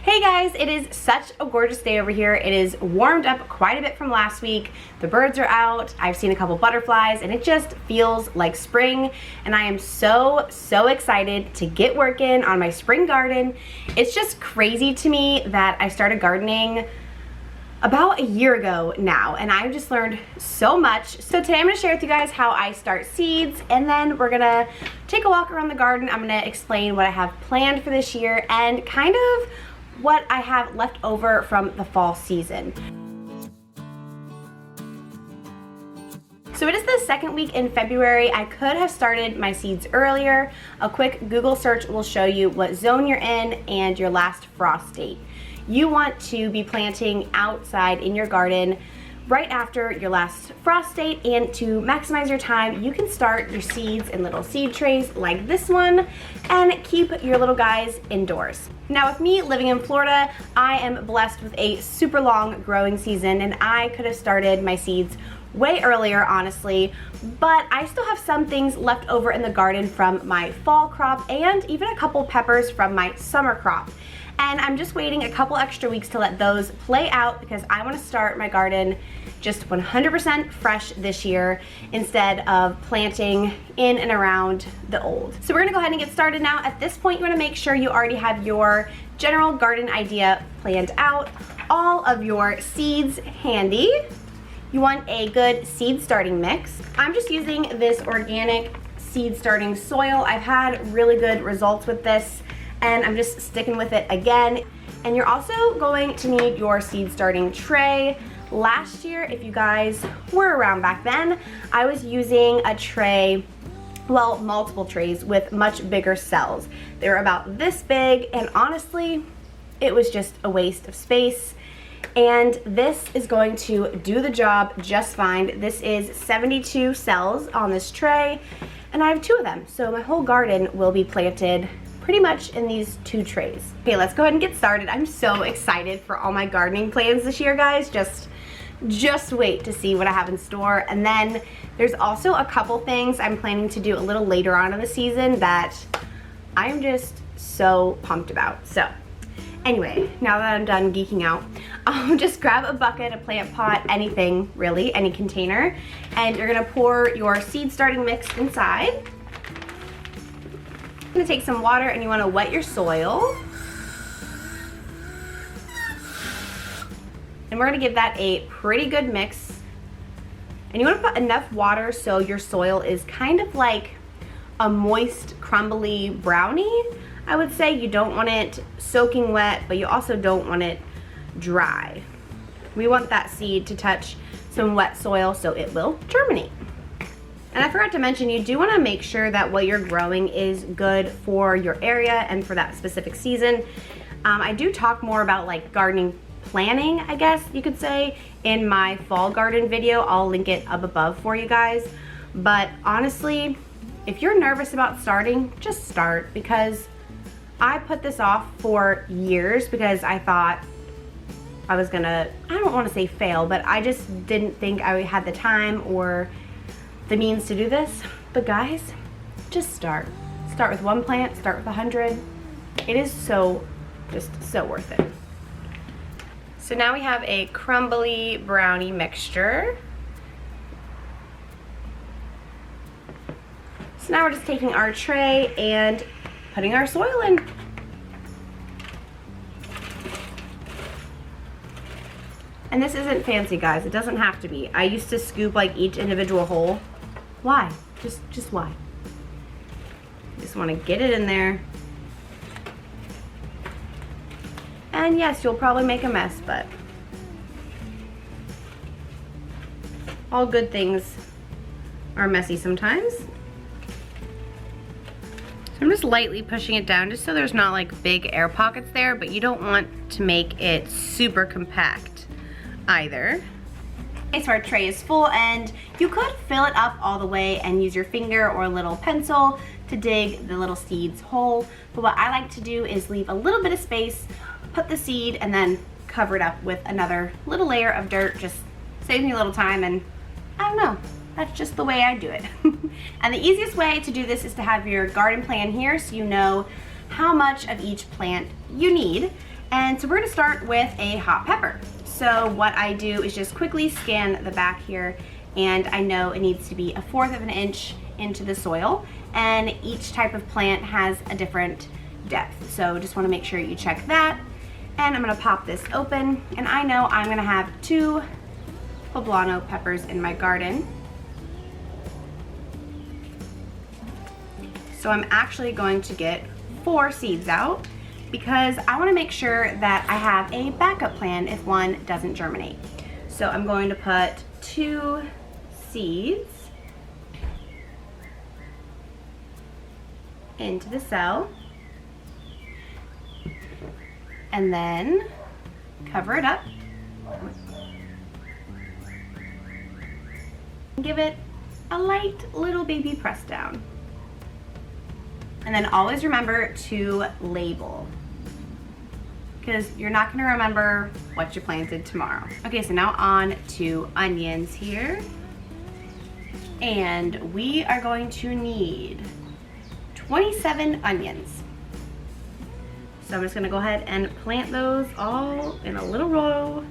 Hey guys, it is such a gorgeous day over here. It is warmed up quite a bit from last week. The birds are out, I've seen a couple butterflies, and it just feels like spring. And I am so excited to get working on my spring garden. It's just crazy to me that I started gardening about a year ago now, and I've just learned so much. So today I'm gonna share with you guys how I start seeds, and then we're gonna take a walk around the garden. I'm gonna explain what I have planned for this year and kind of what I have left over from the fall season. So it is the second week in February. I could have started my seeds earlier. A quick Google search will show you what zone you're in and your last frost date. You want to be planting outside in your garden right after your last frost date, and to maximize your time, you can start your seeds in little seed trays like this one and keep your little guys indoors. Now with me living in Florida, I am blessed with a super long growing season, and I could have started my seeds way earlier, honestly, but I still have some things left over in the garden from my fall crop and even a couple peppers from my summer crop. And I'm just waiting a couple extra weeks to let those play out because I want to start my garden just 100% fresh this year instead of planting in and around the old. So we're gonna go ahead and get started now. At this point, you wanna make sure you already have your general garden idea planned out, all of your seeds handy. You want a good seed starting mix. I'm just using this organic seed starting soil. I've had really good results with this, and I'm just sticking with it again. And you're also going to need your seed starting tray. Last year, if you guys were around back then, I was using a tray, well, multiple trays with much bigger cells. They were about this big, and honestly, it was just a waste of space. And this is going to do the job just fine. This is 72 cells on this tray, and I have 2 of them. So my whole garden will be planted pretty much in these 2 trays. Okay, let's go ahead and get started. I'm so excited for all my gardening plans this year, guys. Just wait to see what I have in store. And then there's also a couple things I'm planning to do a little later on in the season that I'm just so pumped about. So anyway, now that I'm done geeking out, I'll just grab a bucket, a plant pot, anything really, any container, and you're gonna pour your seed starting mix inside. I'm gonna take some water, and you wanna wet your soil. And we're gonna give that a pretty good mix. And you wanna put enough water so your soil is kind of like a moist, crumbly brownie. I would say you don't want it soaking wet, but you also don't want it dry. We want that seed to touch some wet soil so it will germinate. And I forgot to mention, you do want to make sure that what you're growing is good for your area and for that specific season. I do talk more about like gardening planning, I guess you could say, in my fall garden video. I'll link it up above for you guys. But honestly, if you're nervous about starting, just start, because I put this off for years because I thought I was gonna, I don't want to say fail, but I just didn't think I had the time or the means to do this. But guys, just start. Start with 1 plant, start with 100. It is just so worth it. So now we have a crumbly brownie mixture. So now we're just taking our tray and putting our soil in. And this isn't fancy, guys. It doesn't have to be. I used to scoop like each individual hole. Why? Just why? Just want to get it in there. And yes, you'll probably make a mess, but all good things are messy sometimes. So I'm just lightly pushing it down just so there's not like big air pockets there, but you don't want to make it super compact either. Okay, so our tray is full, and you could fill it up all the way and use your finger or a little pencil to dig the little seeds hole. But what I like to do is leave a little bit of space, put the seed, and then cover it up with another little layer of dirt. Just saves me a little time, and I don't know, that's just the way I do it. And the easiest way to do this is to have your garden plan here so you know how much of each plant you need. And so we're gonna start with a hot pepper. So what I do is just quickly scan the back here, and I know it needs to be 1/4 of an inch into the soil, and each type of plant has a different depth. So just wanna make sure you check that. And I'm gonna pop this open, and I know I'm gonna have 2 poblano peppers in my garden. So I'm actually going to get 4 seeds out because I want to make sure that I have a backup plan if one doesn't germinate. So I'm going to put 2 seeds into the cell and then cover it up. Give it a light little baby press down. And then always remember to label, because you're not going to remember what you planted tomorrow. Okay, so now on to onions here. And we are going to need 27 onions. So I'm just going to go ahead and plant those all in a little row.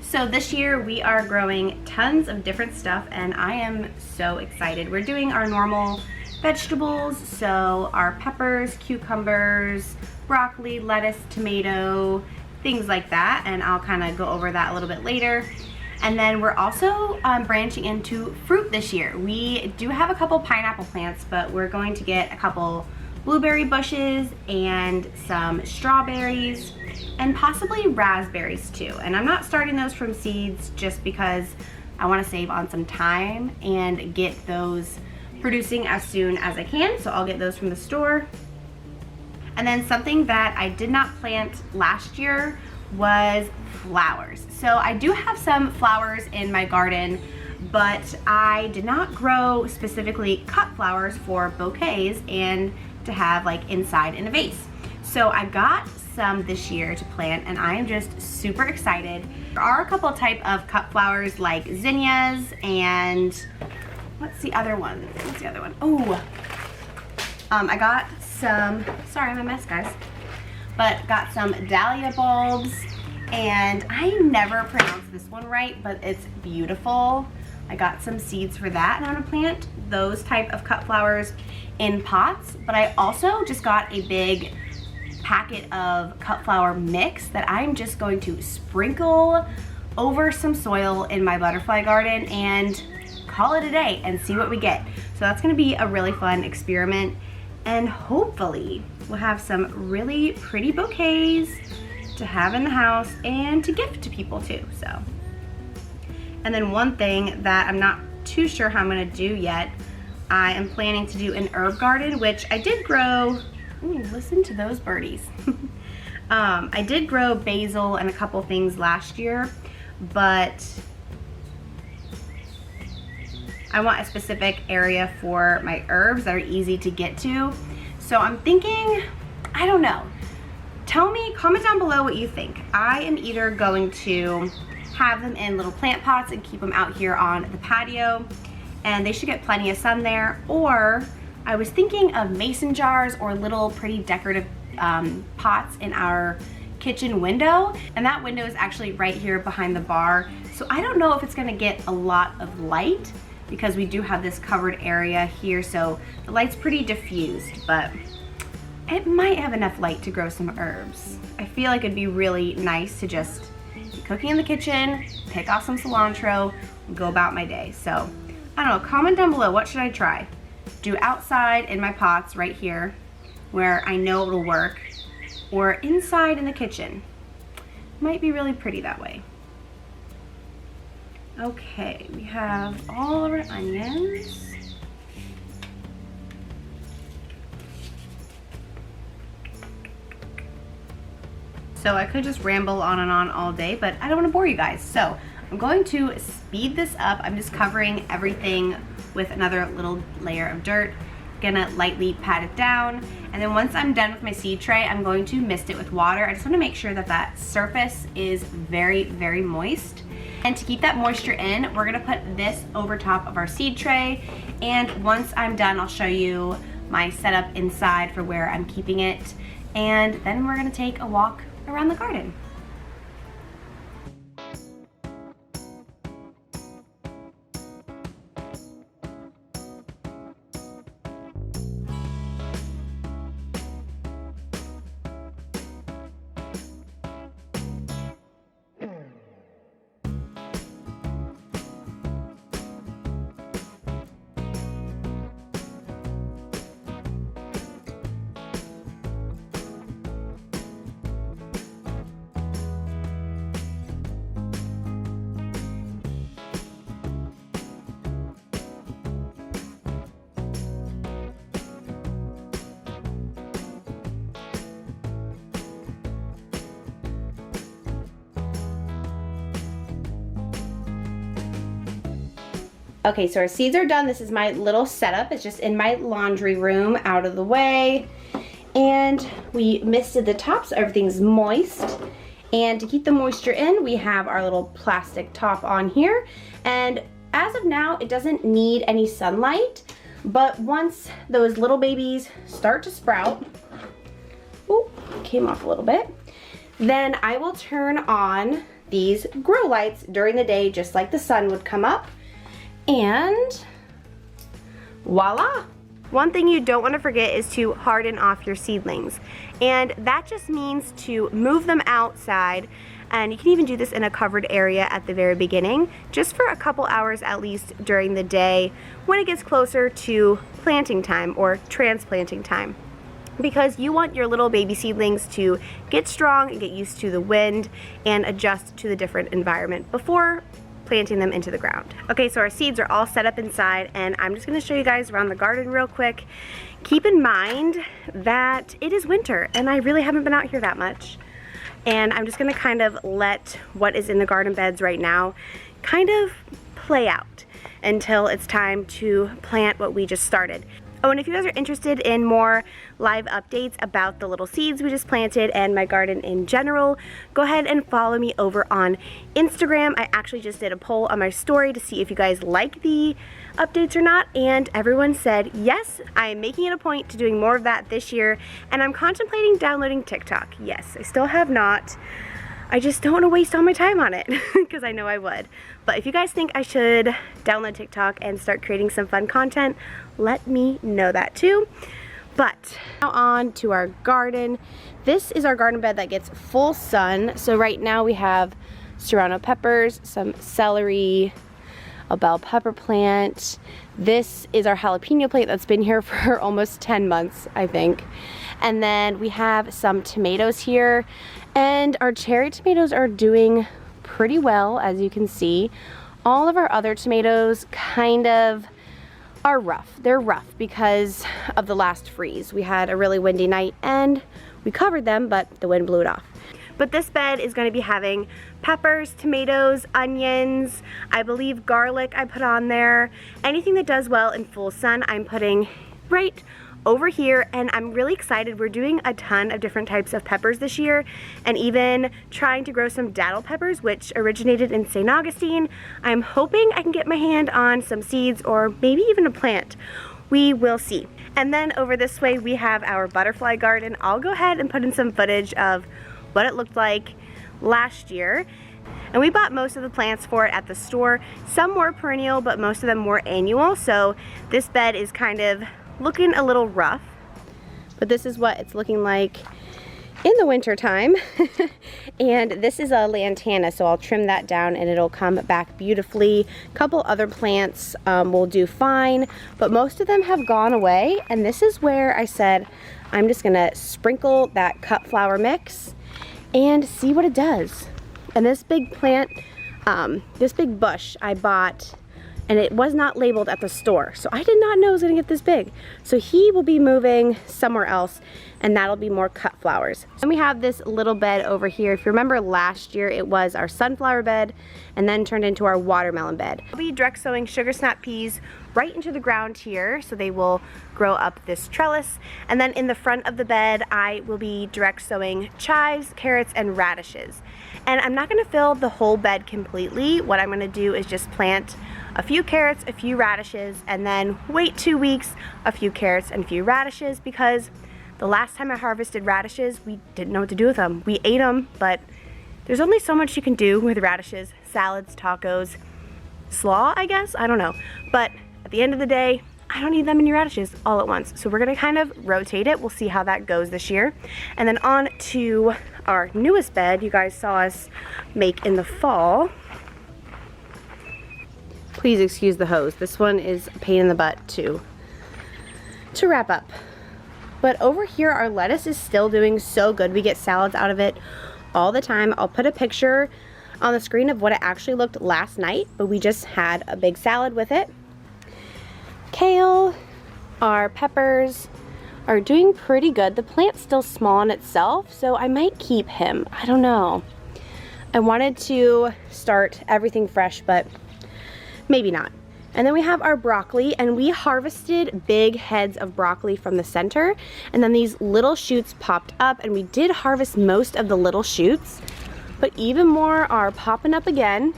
So this year we are growing tons of different stuff, and I am so excited. We're doing our normal vegetables, so our peppers, cucumbers, broccoli, lettuce, tomato, things like that, and I'll kind of go over that a little bit later. And then we're also branching into fruit this year. We do have a couple pineapple plants, but we're going to get a couple blueberry bushes and some strawberries and possibly raspberries too. And I'm not starting those from seeds just because I want to save on some time and get those producing as soon as I can, so I'll get those from the store. And then something that I did not plant last year was flowers. So I do have some flowers in my garden, but I did not grow specifically cut flowers for bouquets and to have like inside in a vase. So I got some this year to plant, and I am just super excited. There are a couple type of cut flowers like zinnias and what's the other one? What's the other one? Oh, I got some, sorry I'm a mess guys, but got some dahlia bulbs, and I never pronounced this one right, but it's beautiful. I got some seeds for that, and I'm gonna plant those type of cut flowers in pots, but I also just got a big packet of cut flower mix that I'm just going to sprinkle over some soil in my butterfly garden and call it a day and see what we get. So that's gonna be a really fun experiment, and hopefully we'll have some really pretty bouquets to have in the house and to gift to people too. So, and then one thing that I'm not too sure how I'm gonna do yet, I am planning to do an herb garden, which I did grow. Ooh, listen to those birdies. I did grow basil and a couple things last year, but I want a specific area for my herbs that are easy to get to. So I'm thinking, I don't know. Tell me, comment down below what you think. I am either going to have them in little plant pots and keep them out here on the patio, and they should get plenty of sun there, or I was thinking of mason jars or little pretty decorative pots in our kitchen window, and that window is actually right here behind the bar. So I don't know if it's gonna get a lot of light because we do have this covered area here, so the light's pretty diffused, but it might have enough light to grow some herbs. I feel like it'd be really nice to just be cooking in the kitchen, pick off some cilantro, and go about my day. So I don't know, comment down below, what should I try? Do outside in my pots right here where I know it'll work, or inside in the kitchen. Might be really pretty that way. Okay, we have all of our onions. So I could just ramble on and on all day, but I don't want to bore you guys. So I'm going to speed this up. I'm just covering everything with another little layer of dirt. Gonna lightly pat it down, and then once I'm done with my seed tray, I'm going to mist it with water. I just want to make sure that that surface is very, very moist. And to keep that moisture in, we're gonna put this over top of our seed tray, and once I'm done, I'll show you my setup inside for where I'm keeping it, and then we're gonna take a walk around the garden. Okay, so our seeds are done. This is my little setup. It's just in my laundry room, out of the way. And we misted the top so everything's moist. And to keep the moisture in, we have our little plastic top on here. And as of now, it doesn't need any sunlight. But once those little babies start to sprout, oh, came off a little bit, then I will turn on these grow lights during the day, just like the sun would come up. And voila! One thing you don't want to forget is to harden off your seedlings. And that just means to move them outside, and you can even do this in a covered area at the very beginning, just for a couple hours at least during the day when it gets closer to planting time or transplanting time. Because you want your little baby seedlings to get strong and get used to the wind and adjust to the different environment before planting them into the ground. Okay, so our seeds are all set up inside, and I'm just gonna show you guys around the garden real quick. Keep in mind that it is winter and I really haven't been out here that much. And I'm just gonna kind of let what is in the garden beds right now kind of play out until it's time to plant what we just started. Oh, and if you guys are interested in more live updates about the little seeds we just planted and my garden in general, go ahead and follow me over on Instagram. I actually just did a poll on my story to see if you guys like the updates or not, and everyone said yes. I am making it a point to doing more of that this year, and I'm contemplating downloading TikTok. Yes, I still have not. I just don't want to waste all my time on it because I know I would. But if you guys think I should download TikTok and start creating some fun content, let me know that too. But now on to our garden. This is our garden bed that gets full sun. So right now we have serrano peppers, some celery, a bell pepper plant. This is our jalapeno plant that's been here for almost 10 months, I think. And then we have some tomatoes here, and our cherry tomatoes are doing pretty well, as you can see. All of our other tomatoes kind of are rough. They're rough because of the last freeze. We had a really windy night and we covered them, but the wind blew it off. But this bed is going to be having peppers, tomatoes, onions, I believe garlic I put on there. Anything that does well in full sun, I'm putting right over here, and I'm really excited. We're doing a ton of different types of peppers this year, and even trying to grow some datil peppers, which originated in St. Augustine. I'm hoping I can get my hand on some seeds or maybe even a plant. We will see. And then over this way we have our butterfly garden. I'll go ahead and put in some footage of what it looked like last year. And we bought most of the plants for it at the store. Some more perennial, but most of them more annual. So this bed is kind of looking a little rough, but this is what it's looking like in the winter time. And this is a lantana, so I'll trim that down and it'll come back beautifully. A couple other plants will do fine, but most of them have gone away. And this is where I said I'm just gonna sprinkle that cut flower mix and see what it does. And this big plant, this big bush I bought, and it was not labeled at the store, so I did not know it was gonna get this big. So he will be moving somewhere else, and that'll be more cut flowers. And we have this little bed over here. If you remember last year, it was our sunflower bed and then turned into our watermelon bed. I'll be direct sowing sugar snap peas right into the ground here, so they will grow up this trellis. And then in the front of the bed, I will be direct sowing chives, carrots, and radishes. And I'm not gonna fill the whole bed completely. What I'm gonna do is just plant a few carrots, a few radishes, and then wait 2 weeks, a few carrots and a few radishes, because The last time I harvested radishes, we didn't know what to do with them. We ate them, but there's only so much you can do with radishes. Salads, tacos, slaw, I guess? I don't know. But at the end of the day, I don't need that many radishes all at once. So we're gonna kind of rotate it. We'll see how that goes this year. And then on to our newest bed you guys saw us make in the fall. Please excuse the hose. This one is a pain in the butt to wrap up. But over here, our lettuce is still doing so good. We get salads out of it all the time. I'll put a picture on the screen of what it actually looked last night, but we just had a big salad with it. Kale, our peppers are doing pretty good. The plant's still small in itself, so I might keep him. I don't know. I wanted to start everything fresh, but maybe not. And then we have our broccoli, and we harvested big heads of broccoli from the center, and then these little shoots popped up, and we did harvest most of the little shoots, but even more are popping up again.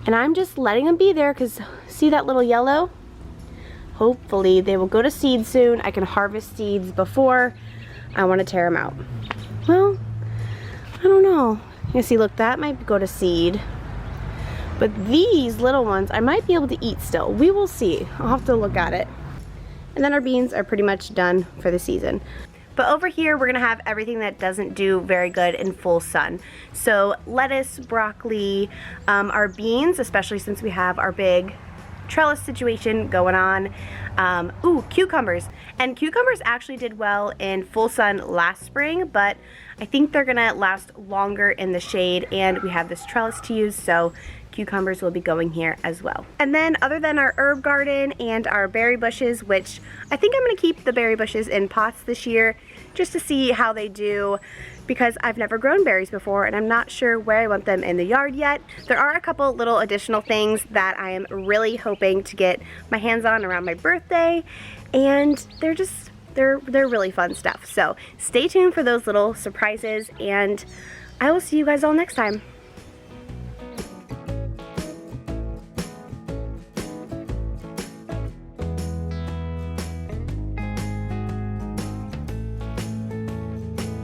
And I'm just letting them be there because see that little yellow? Hopefully they will go to seed soon. I can harvest seeds before I want to tear them out. Well, I don't know. You see, look, that might go to seed. But these little ones, I might be able to eat still. We will see. I'll have to look at it. And then our beans are pretty much done for the season. But over here, we're gonna have everything that doesn't do very good in full sun. So lettuce, broccoli, our beans, especially since we have our big trellis situation going on. Ooh, cucumbers. And cucumbers actually did well in full sun last spring, but I think they're gonna last longer in the shade, and we have this trellis to use, so cucumbers will be going here as well. And then other than our herb garden and our berry bushes, which I think I'm gonna keep the berry bushes in pots this year just to see how they do, because I've never grown berries before and I'm not sure where I want them in the yard yet. There are a couple little additional things that I am really hoping to get my hands on around my birthday, and they're really fun stuff. So stay tuned for those little surprises, and I will see you guys all next time.